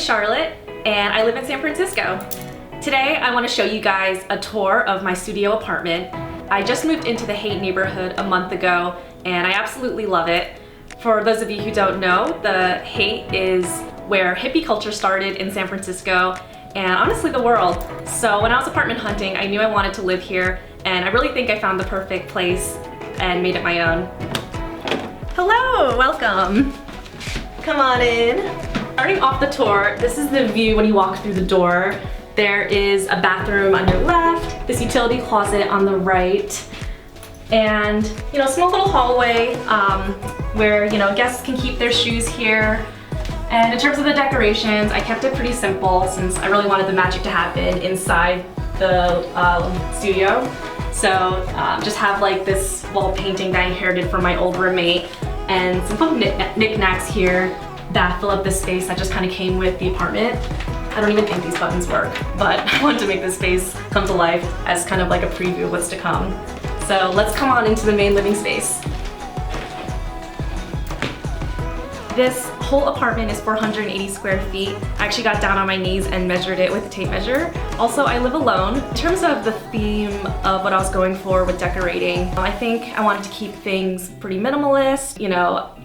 is Charlotte, and I live in San Francisco. Today, I want to show you guys a tour of my studio apartment. I just moved into the Haight neighborhood a month ago, and I absolutely love it. For those of you who don't know, the Haight is where hippie culture started in San Francisco, and honestly the world. So when I was apartment hunting, I knew I wanted to live here, and I really think I found the perfect place and made it my own. Hello, welcome. Come on in. Starting off the tour, this is the view when you walk through the door. There is a bathroom on your left, this utility closet on the right, and small little hallway where guests can keep their shoes here. And in terms of the decorations, I kept it pretty simple since I really wanted the magic to happen inside the studio. So just have like this wall painting that I inherited from my old roommate and some fun knickknacks here that fill up this space that just kind of came with the apartment. I don't even think these buttons work, but I wanted to make this space come to life as kind of like a preview of what's to come. So let's come on into the main living space. This whole apartment is 480 square feet. I actually got down on my knees and measured it with a tape measure. Also, I live alone. In terms of the theme of what I was going for with decorating, I think I wanted to keep things pretty minimalist,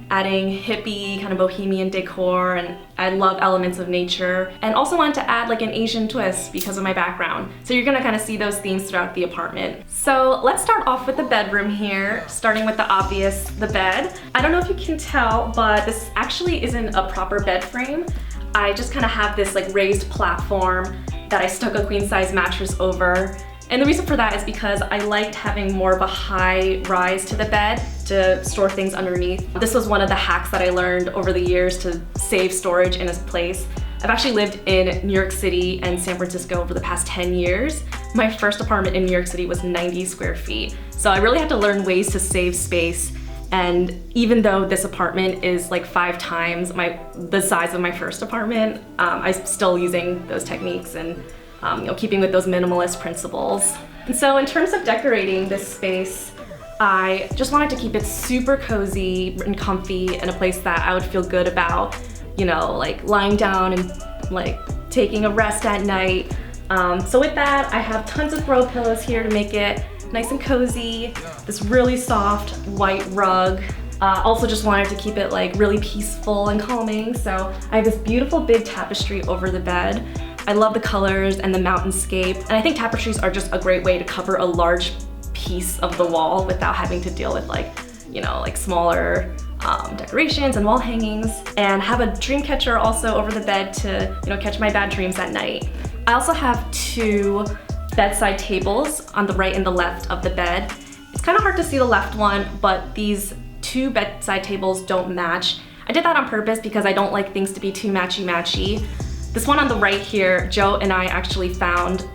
adding hippie, kind of bohemian decor, and I love elements of nature. And also wanted to add like an Asian twist because of my background. So you're gonna kind of see those themes throughout the apartment. So let's start off with the bedroom here, starting with the obvious, the bed. I don't know if you can tell, but this actually isn't a proper bed frame. I just kind of have this like raised platform that I stuck a queen size mattress over. And the reason for that is because I liked having more of a high rise to the bed to store things underneath. This was one of the hacks that I learned over the years to save storage in a place. I've actually lived in New York City and San Francisco over the past 10 years. My first apartment in New York City was 90 square feet. So I really had to learn ways to save space. And even though this apartment is like 5 times the size of my first apartment, I'm still using those techniques and keeping with those minimalist principles. And so in terms of decorating this space, I just wanted to keep it super cozy and comfy in a place that I would feel good about, like lying down and like taking a rest at night. So with that, I have tons of throw pillows here to make it nice and cozy, this really soft white rug. Also just wanted to keep it like really peaceful and calming. So I have this beautiful big tapestry over the bed. I love the colors and the mountainscape, and I think tapestries are just a great way to cover a large piece of the wall without having to deal with like smaller decorations and wall hangings, and have a dream catcher also over the bed to catch my bad dreams at night. I also have 2 bedside tables on the right and the left of the bed. It's kind of hard to see the left one, but these 2 bedside tables don't match. I did that on purpose because I don't like things to be too matchy-matchy. This one on the right here, Joe and I actually found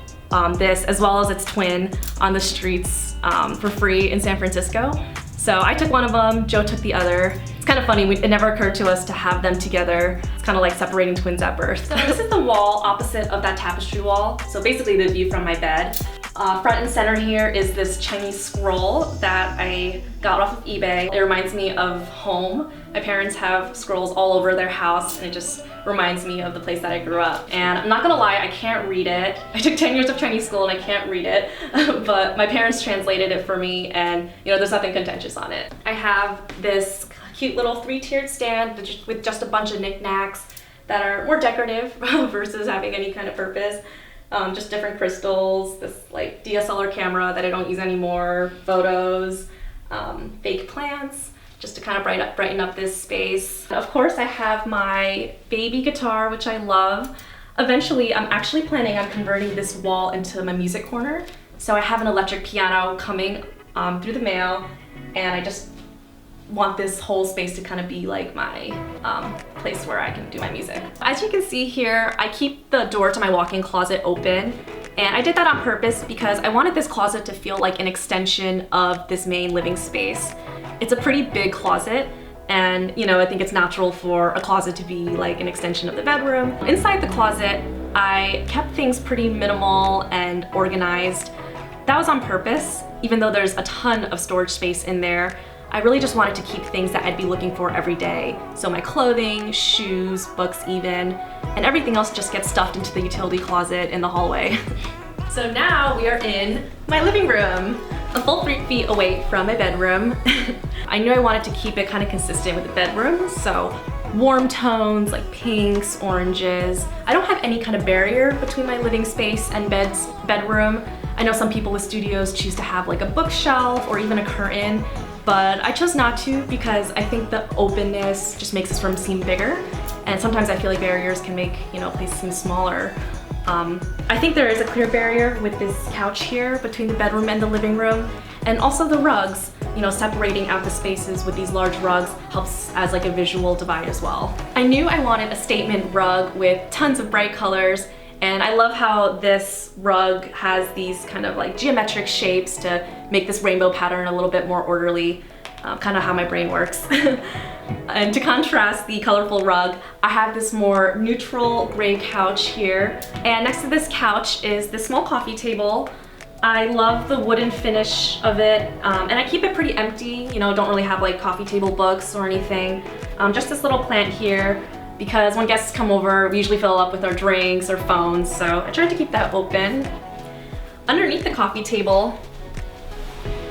this as well as its twin on the streets for free in San Francisco. So I took one of them, Joe took the other. It's kind of funny, it never occurred to us to have them together. It's kind of like separating twins at birth. So this is the wall opposite of that tapestry wall. So basically the view from my bed. Front and center here is this Chinese scroll that I got off of eBay. It reminds me of home. My parents have scrolls all over their house, and it just reminds me of the place that I grew up. And I'm not gonna lie, I can't read it. I took 10 years of Chinese school and I can't read it, but my parents translated it for me, and there's nothing contentious on it. I have this cute little 3-tiered stand with just a bunch of knickknacks that are more decorative versus having any kind of purpose. Just different crystals, this like DSLR camera that I don't use anymore, photos, fake plants, just to kind of brighten up this space. Of course, I have my baby guitar, which I love. Eventually, I'm actually planning on converting this wall into my music corner. So I have an electric piano coming through the mail, and I just want this whole space to kind of be like my place where I can do my music. As you can see here, I keep the door to my walk-in closet open, and I did that on purpose because I wanted this closet to feel like an extension of this main living space. It's a pretty big closet, and I think it's natural for a closet to be like an extension of the bedroom. Inside the closet, I kept things pretty minimal and organized. That was on purpose, even though there's a ton of storage space in there. I really just wanted to keep things that I'd be looking for every day. So my clothing, shoes, books even, and everything else just gets stuffed into the utility closet in the hallway. So now we are in my living room, a full 3 feet away from my bedroom. I knew I wanted to keep it kind of consistent with the bedroom, so warm tones like pinks, oranges. I don't have any kind of barrier between my living space and bedroom. I know some people with studios choose to have like a bookshelf or even a curtain, but I chose not to because I think the openness just makes this room seem bigger. And sometimes I feel like barriers can make, a place seem smaller. I think there is a clear barrier with this couch here between the bedroom and the living room, and also the rugs. Separating out the spaces with these large rugs helps as like a visual divide as well. I knew I wanted a statement rug with tons of bright colors, and I love how this rug has these kind of like geometric shapes to make this rainbow pattern a little bit more orderly, kind of how my brain works. And to contrast the colorful rug, I have this more neutral gray couch here. And next to this couch is this small coffee table. I love the wooden finish of it, and I keep it pretty empty, don't really have like coffee table books or anything. Just this little plant here, because when guests come over, we usually fill it up with our drinks or phones, so I tried to keep that open. Underneath the coffee table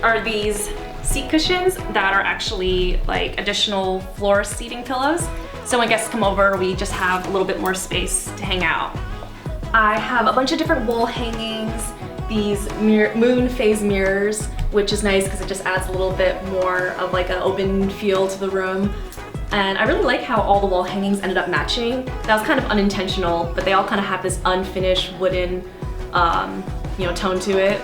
are these seat cushions that are actually like additional floor seating pillows. So when guests come over, we just have a little bit more space to hang out. I have a bunch of different wall hangings, these moon phase mirrors, which is nice because it just adds a little bit more of like an open feel to the room. And I really like how all the wall hangings ended up matching. That was kind of unintentional, but they all kind of have this unfinished wooden tone to it,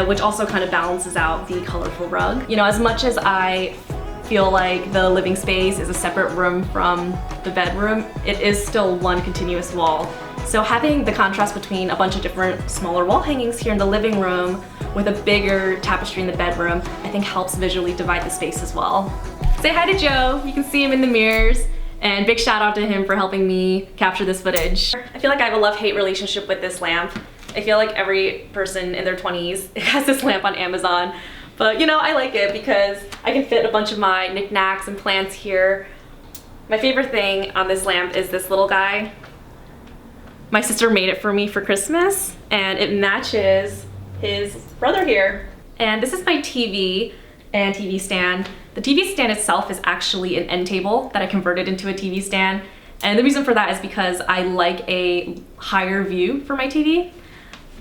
which also kind of balances out the colorful rug. As much as I feel like the living space is a separate room from the bedroom, it is still one continuous wall. So having the contrast between a bunch of different smaller wall hangings here in the living room with a bigger tapestry in the bedroom, I think helps visually divide the space as well. Say hi to Joe, you can see him in the mirrors, and big shout out to him for helping me capture this footage. I feel like I have a love-hate relationship with this lamp. I feel like every person in their 20s has this lamp on Amazon, but I like it because I can fit a bunch of my knickknacks and plants here. My favorite thing on this lamp is this little guy. My sister made it for me for Christmas, and it matches his brother here. And this is my TV and TV stand. The TV stand itself is actually an end table that I converted into a TV stand. And the reason for that is because I like a higher view for my TV.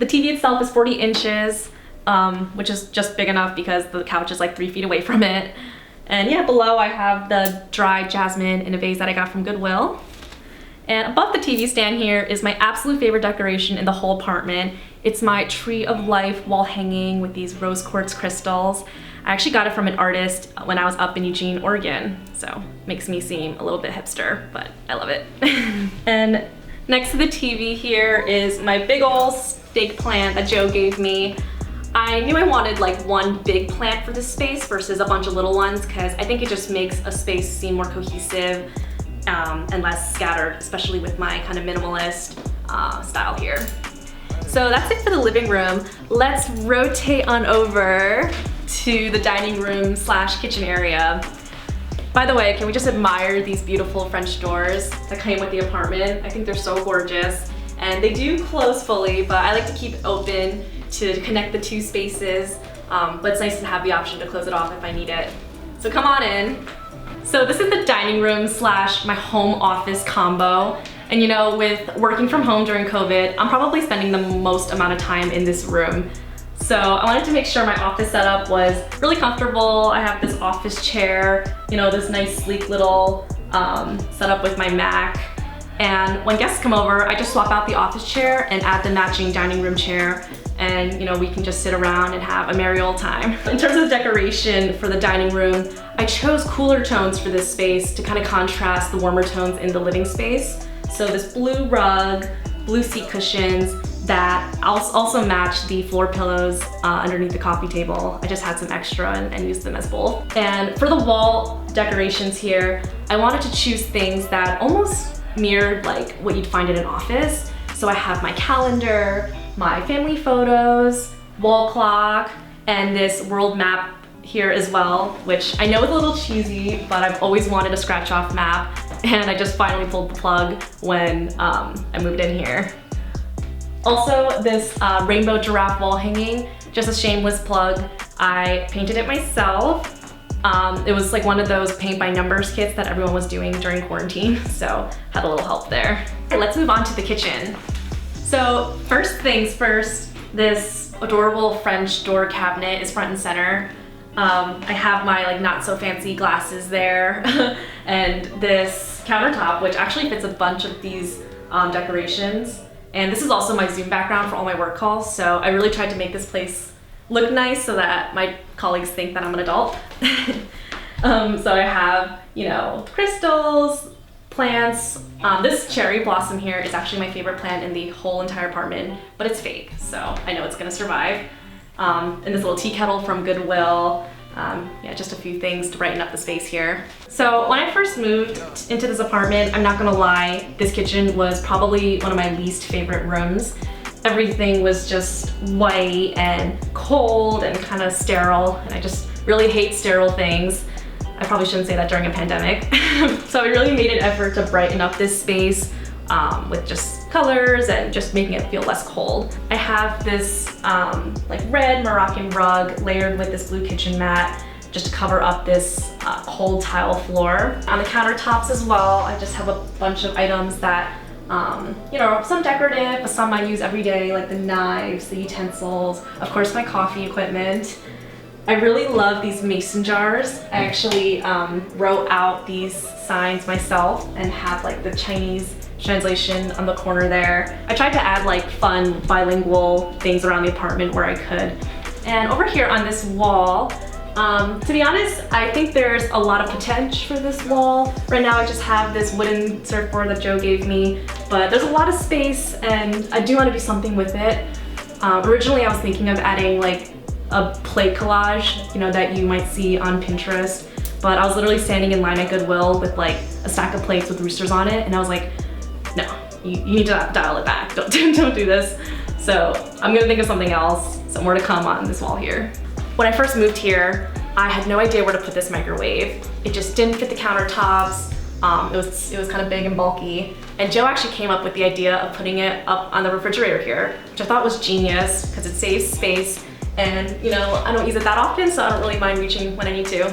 The TV itself is 40 inches, which is just big enough because the couch is like 3 feet away from it. And yeah, below I have the dried jasmine in a vase that I got from Goodwill. And above the TV stand here is my absolute favorite decoration in the whole apartment. It's my tree of life wall hanging with these rose quartz crystals. I actually got it from an artist when I was up in Eugene, Oregon. So makes me seem a little bit hipster, but I love it. And next to the TV here is my big ol' steak plant that Joe gave me. I knew I wanted like one big plant for this space versus a bunch of little ones because I think it just makes a space seem more cohesive and less scattered, especially with my kind of minimalist style here. So that's it for the living room. Let's rotate on over to the dining room / kitchen area. By the way, can we just admire these beautiful French doors that came with the apartment? I think they're so gorgeous. And they do close fully, but I like to keep it open to connect the two spaces. But it's nice to have the option to close it off if I need it. So come on in. So this is the dining room / my home office combo. And with working from home during COVID, I'm probably spending the most amount of time in this room. So I wanted to make sure my office setup was really comfortable. I have this office chair, this nice sleek little setup with my Mac. And when guests come over, I just swap out the office chair and add the matching dining room chair. And we can just sit around and have a merry old time. In terms of decoration for the dining room, I chose cooler tones for this space to kind of contrast the warmer tones in the living space. So this blue rug, blue seat cushions that also match the floor pillows underneath the coffee table. I just had some extra and used them as both. And for the wall decorations here, I wanted to choose things that almost mirrored like what you'd find in an office. So I have my calendar, my family photos, wall clock, and this world map here as well, which I know is a little cheesy, but I've always wanted a scratch off map, and I just finally pulled the plug when I moved in here. Also, this rainbow giraffe wall hanging, just a shameless plug. I painted it myself. It was like one of those paint by numbers kits that everyone was doing during quarantine, so had a little help there. Okay, let's move on to the kitchen. So first things first, this adorable French door cabinet is front and center. I have my like not so fancy glasses there and this countertop, which actually fits a bunch of these decorations. And this is also my Zoom background for all my work calls, so I really tried to make this place look nice so that my colleagues think that I'm an adult. So I have, you know, crystals, plants. This cherry blossom here is actually my favorite plant in the whole entire apartment, but it's fake, so I know it's gonna survive. And this little tea kettle from Goodwill. Yeah, just a few things to brighten up the space here. So when I first moved into this apartment, I'm not gonna lie, this kitchen was probably one of my least favorite rooms. Everything was just white and cold and kind of sterile, and I just really hate sterile things. I probably shouldn't say that during a pandemic. So I really made an effort to brighten up this space with just colors and just making it feel less cold. I have this like red Moroccan rug layered with this blue kitchen mat just to cover up this cold tile floor. On the countertops as well, I just have a bunch of items that, you know, some decorative, but some I use every day, like the knives, the utensils, of course my coffee equipment. I really love these mason jars. I actually wrote out these signs myself and have like the Chinese translation on the corner there. I tried to add like fun bilingual things around the apartment where I could. And over here on this wall, to be honest, I think there's a lot of potential for this wall. Right now I just have this wooden surfboard that Joe gave me, but there's a lot of space and I do want to do something with it. Originally I was thinking of adding like a plate collage, you know, that you might see on Pinterest, but I was literally standing in line at Goodwill with like a stack of plates with roosters on it, and I was like, no, you need to dial it back. Don't do this. So I'm gonna think of something else, some more to come on this wall here. When I first moved here, I had no idea where to put this microwave. It just didn't fit the countertops. It was kind of big and bulky. And Joe actually came up with the idea of putting it up on the refrigerator here, which I thought was genius because it saves space. And you know, I don't use it that often, so I don't really mind reaching when I need to.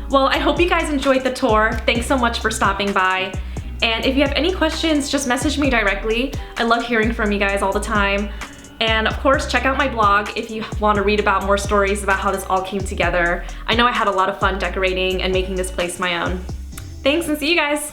Well, I hope you guys enjoyed the tour. Thanks so much for stopping by. And if you have any questions, just message me directly. I love hearing from you guys all the time. And of course, check out my blog if you want to read about more stories about how this all came together. I know I had a lot of fun decorating and making this place my own. Thanks, and see you guys.